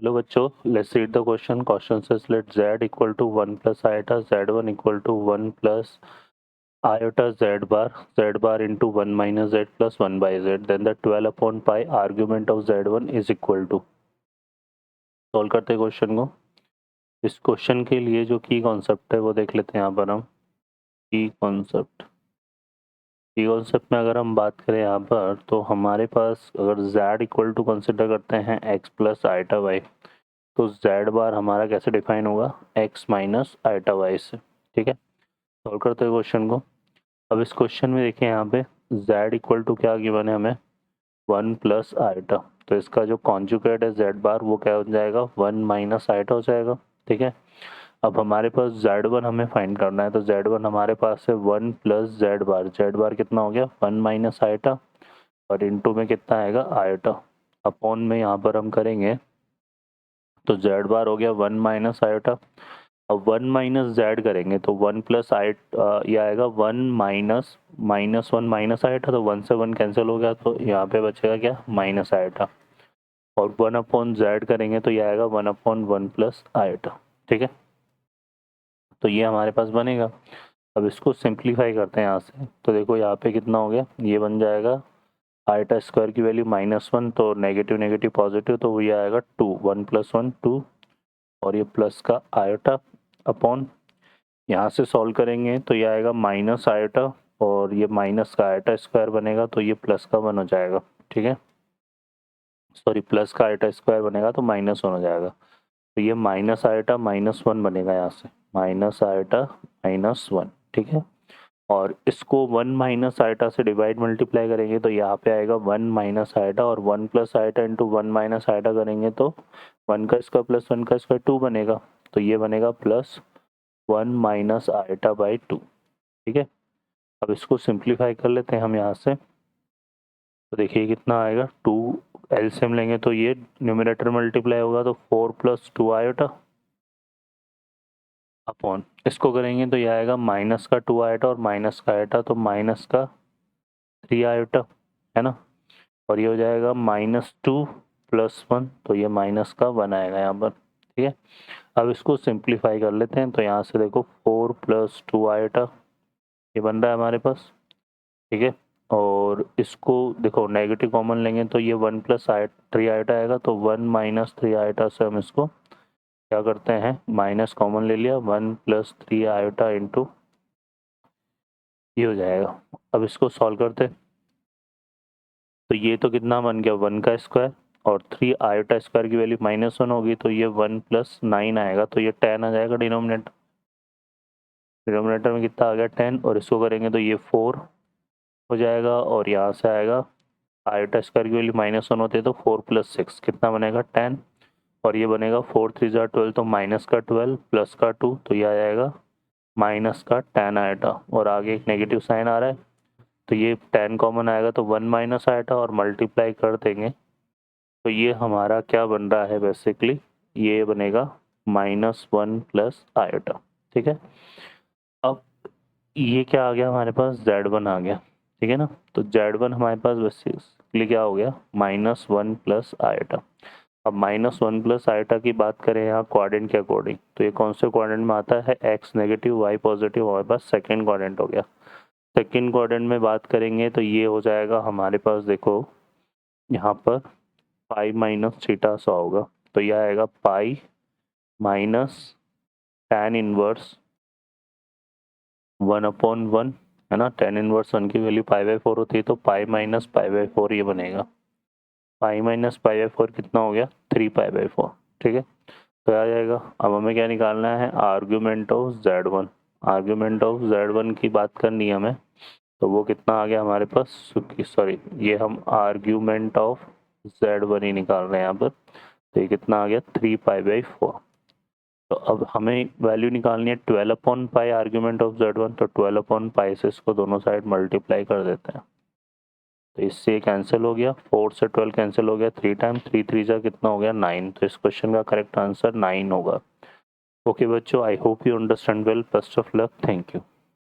Hello बच्चों, let's read the question. Question says let z equal to 1 plus iota z1 equal to 1 plus iota z bar into 1 minus z plus 1 by z, then the 12 upon pi argument of z1 is equal to. Solve करते हैं question को. इस question के लिए जो की concept है वो देख लेते हैं यहाँ पर हम. की कॉन्सेप्ट में अगर हम बात करें यहाँ पर, तो हमारे पास अगर z इक्वल टू कंसिडर करते हैं x प्लस आइटा वाई, तो z बार हमारा कैसे डिफाइन होगा, x माइनस आइटा वाई से. ठीक है, सॉल्व करते हैं क्वेश्चन को. अब इस क्वेश्चन में देखिए यहाँ पे z इक्वल टू क्या गिवन है हमें, 1 प्लस आइटा. तो इसका जो कॉन्जुगेट है z बार वो क्या हो जाएगा, 1 माइनस आइटा हो जाएगा. ठीक है, अब हमारे पास z1 हमें फाइंड करना है, तो z1 हमारे पास है 1 प्लस z बार कितना हो गया, 1 माइनस आइटा, और इनटू में कितना आएगा, आइटा. अपॉन में यहाँ पर हम करेंगे तो z बार हो गया 1 माइनस आइटा. अब 1 माइनस z करेंगे तो 1 प्लस आइट ये आएगा 1 माइनस 1 माइनस आइटा, तो 1 से 1 कैंसिल हो गया, तो यहाँ पे बचेगा क्या, माइनस आइटा. और 1 अपॉन z करेंगे तो ये आएगा 1 अपॉन 1 प्लस आइटा. ठीक है, तो ये हमारे पास बनेगा. अब इसको सिंप्लीफाई करते हैं यहाँ से, तो देखो यहाँ पे कितना हो गया, ये बन जाएगा आइटा स्क्वायर की वैल्यू -1, तो नेगेटिव नेगेटिव पॉजिटिव, तो ये आएगा 2, 1 प्लस 1 2, और ये प्लस का आइटा अपॉन यहाँ से सॉल्व करेंगे तो ये आएगा माइनस आइटा, और ये माइनस का आइटा स्क्वायर बनेगा तो ये प्लस का 1 हो जाएगा. ठीक है, सॉरी, प्लस का आइटा स्क्वायर बनेगा तो -1 हो जाएगा. तो ये माइनस आइटा -1 बनेगा यहाँ से, माइनस आइटा -1. ठीक है, और इसको 1 माइनस आइटा से डिवाइड मल्टीप्लाई करेंगे तो यहाँ पे आएगा 1 माइनस आइटा, और 1 plus eta into 1 minus eta करेंगे तो 1 का स्क्वायर प्लस 1 का स्क्वायर 2 बनेगा, तो ये बनेगा प्लस 1 माइनस आइटा बाई 2. ठीक है, अब इसको सिंप्लीफाई कर लेते हैं हम यहाँ से, तो देखिए कितना आएगा, 2 एलसीएम लेंगे तो ये न्यूमरेटर मल्टीप्लाई होगा तो 4 प्लस 2 आइटा अपॉन इसको करेंगे तो ये आएगा माइनस का 2 आइटा और माइनस का आइटा, तो माइनस का 3 आइटा है ना, और ये हो जाएगा -2 प्लस 1, तो ये माइनस का 1 आएगा यहाँ पर. ठीक है, अब इसको सिंप्लीफाई कर लेते हैं, तो यहाँ से देखो 4 प्लस 2 आइटा ये बन रहा है हमारे पास. ठीक है, और इसको देखो नेगेटिव कॉमन लेंगे तो ये 1 प्लस 3 आइटा आएगा, तो 1 माइनस 3 आइटा से हम इसको क्या करते हैं, माइनस कॉमन ले लिया, 1 प्लस 3 आइटा इंटू ये हो जाएगा. अब इसको सॉल्व करते, तो ये तो कितना बन गया, 1 का स्क्वायर, और 3 आइटा स्क्वायर की वैल्यू -1 होगी, तो ये 1 प्लस 9 आएगा, तो ये 10 आ जाएगा डिनोमिनेटर में कितना आ गया, 10, और इसको करेंगे तो ये 4 हो जाएगा, और यहाँ से आएगा आइटा स्क्वायर की वैल्यू -1 होती है, तो 4 प्लस 6 कितना बनेगा, 10, और ये बनेगा 4 3 12, तो माइनस का 12 प्लस का 2, तो ये आ जाएगा माइनस का 10 आइटा, और आगे एक नेगेटिव साइन आ रहा है, तो ये 10 कॉमन आएगा तो 1 माइनस आइटा, और मल्टीप्लाई कर देंगे तो ये हमारा क्या बन रहा है, बेसिकली ये बनेगा -1 प्लस आइटा. ठीक है, अब ये क्या आ गया हमारे पास, z1 आ गया. ठीक है ना, तो z1 हमारे पास बेसिकली क्या हो गया, -1 प्लस आइटा. अब -1 प्लस आइटा की बात करें यहाँ क्वाड्रेंट के अकॉर्डिंग, तो ये कौन से क्वाड्रेंट में आता है, x नेगेटिव y पॉजिटिव, हमारे पास सेकेंड क्वाड्रेंट हो गया. सेकेंड क्वाड्रेंट में बात करेंगे तो ये हो जाएगा हमारे पास, देखो यहाँ पर पाई माइनस थीटा सा होगा, तो यह आएगा pi minus tan inverse 1 upon 1 है ना. tan इनवर्स 1 की वैल्यू π/4 होती है, तो पाई माइनस π/4 ये बनेगा. पाई माइनस π/4 कितना हो गया, 3 π/4. ठीक है, तो आ जाएगा. अब हमें क्या निकालना है, argument of z1. Argument of z1 की बात करनी है हमें, तो वो कितना आ गया हमारे पास, सॉरी ये हम आर्ग्यूमेंट ऑफ z1 ही निकाल रहे हैं यहाँ पर, तो ये कितना आ गया, 3 π/4. तो अब हमें वैल्यू निकालनी है 12 upon pi argument of z1, तो 12 अपॉन पाई से इसको दोनों साइड मल्टीप्लाई कर देते हैं, तो इससे कैंसिल हो गया, 4 से 12 कैंसिल हो गया, 3 टाइम 3 3 जा कितना हो गया, 9. तो इस क्वेश्चन का करेक्ट आंसर 9 होगा. ओके बच्चों, I hope you understand well. Best of luck, thank you.